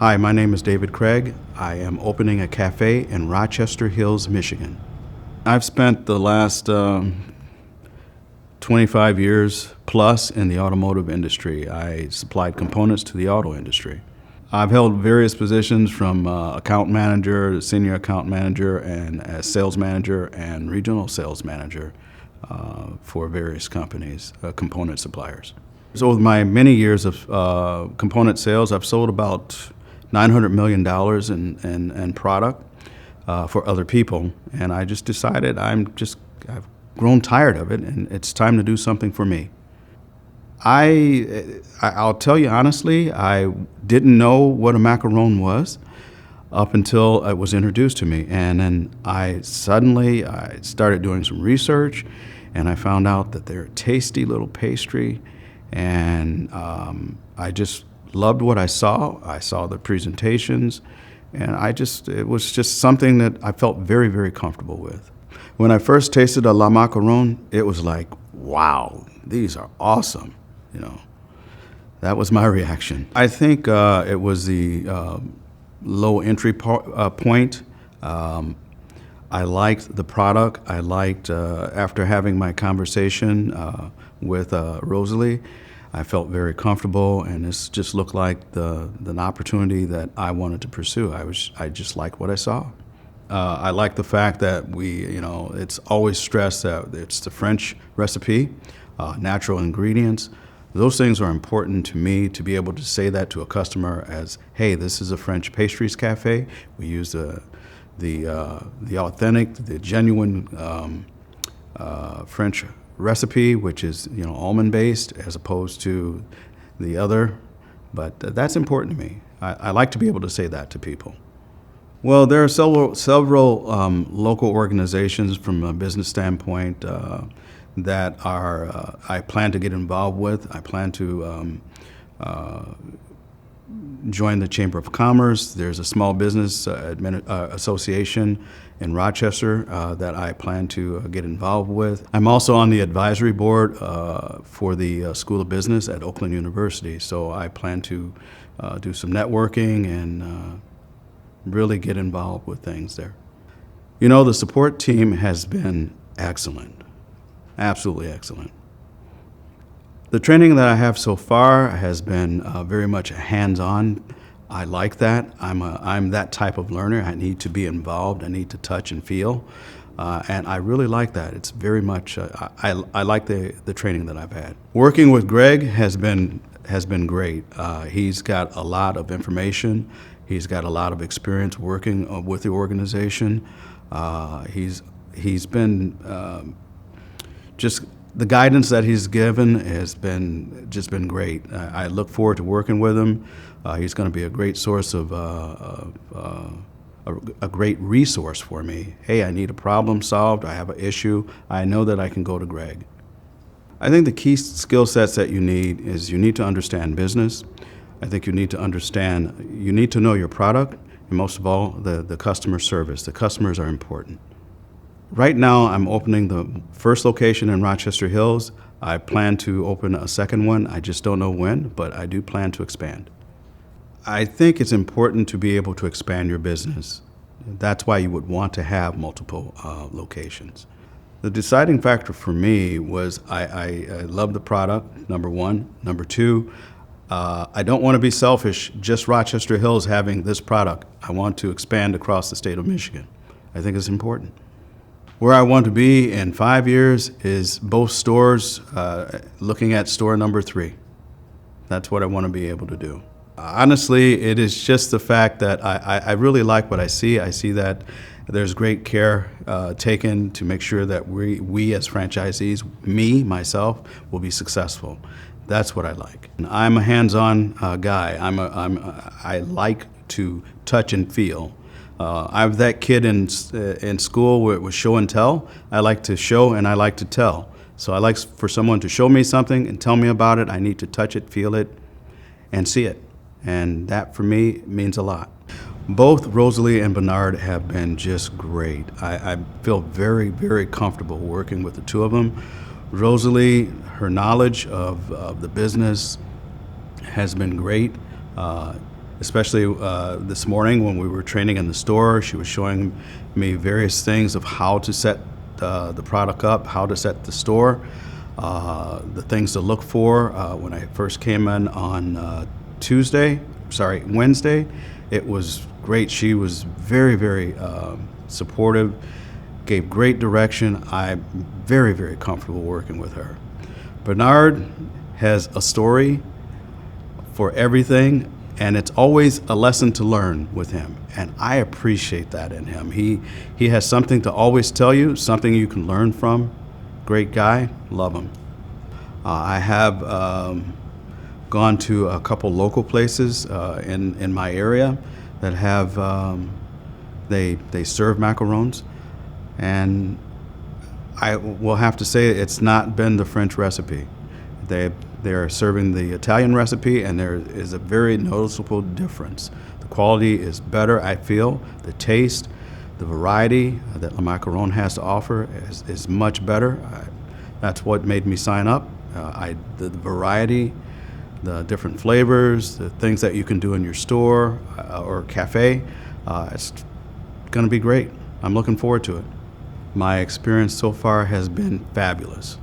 Hi, my name is David Craig. I am opening a cafe in Rochester Hills, Michigan. I've spent the last 25 years plus in the automotive industry. I supplied components to the auto industry. I've held various positions from account manager, senior account manager, and as sales manager and regional sales manager for various companies, component suppliers. So with my many years of component sales, I've sold about $900 million in product for other people, and I just decided I've grown tired of it, and it's time to do something for me. I'll tell you honestly, I didn't know what a macaron was up until it was introduced to me, and then I started doing some research, and I found out that they're a tasty little pastry, and I just loved what I saw. I saw the presentations, and it was just something that I felt very, very comfortable with. When I first tasted a La Macaron, it was like, wow, these are awesome. That was my reaction. I think it was the low entry point. I liked the product. I liked, after having my conversation with Rosalie, I felt very comfortable, and this just looked like an opportunity that I wanted to pursue. I just liked what I saw. I like the fact that it's always stressed that it's the French recipe, natural ingredients. Those things are important to me, to be able to say that to a customer as, hey, this is a French pastries cafe. We use the authentic, the genuine French recipe, which is almond based as opposed to the other. But that's important to me. I like to be able to say that to people. Well, there are several local organizations from a business standpoint that I plan to get involved with. I plan to join the Chamber of Commerce. There's a small business association in Rochester that I plan to get involved with. I'm also on the advisory board for the School of Business at Oakland University, so I plan to do some networking and really get involved with things there. The support team has been excellent. Absolutely excellent. The training that I have so far has been very much hands-on. I like that. I'm that type of learner. I need to be involved. I need to touch and feel, and I really like that. It's very much. I like the training that I've had. Working with Greg has been great. He's got a lot of information. He's got a lot of experience working with the organization. He's been just the guidance that he's given has been great. I look forward to working with him. He's going to be a great source of a great resource for me. Hey, I need a problem solved. I have an issue. I know that I can go to Greg. I think the key skill sets that you need is you need to understand business. I think you need to know your product, and most of all, the customer service. The customers are important. Right now, I'm opening the first location in Rochester Hills. I plan to open a second one. I just don't know when, but I do plan to expand. I think it's important to be able to expand your business. That's why you would want to have multiple locations. The deciding factor for me was I love the product, number one. Number two, I don't want to be selfish, just Rochester Hills having this product. I want to expand across the state of Michigan. I think it's important. Where I want to be in 5 years is both stores, looking at store number 3. That's what I want to be able to do. Honestly, it is just the fact that I really like what I see. I see that there's great care taken to make sure that we as franchisees, myself, will be successful. That's what I like. And I'm a hands-on guy. I like to touch and feel. I'm that kid in school where it was show and tell. I like to show and I like to tell. So I like for someone to show me something and tell me about it. I need to touch it, feel it, and see it. And that for me means a lot. Both Rosalie and Bernard have been just great. I feel very, very comfortable working with the two of them. Rosalie, her knowledge of the business has been great. especially this morning when we were training in the store. She was showing me various things of how to set the product up, how to set the store, the things to look for. When I first came in on Wednesday, it was great. She was very, very supportive, gave great direction. I'm very, very comfortable working with her. Bernard has a story for everything, and it's always a lesson to learn with him, and I appreciate that in him. He has something to always tell you, something you can learn from. Great guy, love him. I have gone to a couple local places in my area that have they serve macarons, and I will have to say it's not been the French recipe. They're serving the Italian recipe, and there is a very noticeable difference. The quality is better, I feel. The taste, the variety that Le Macaron has to offer is much better. That's what made me sign up. The variety, the different flavors, the things that you can do in your store or cafe, it's going to be great. I'm looking forward to it. My experience so far has been fabulous.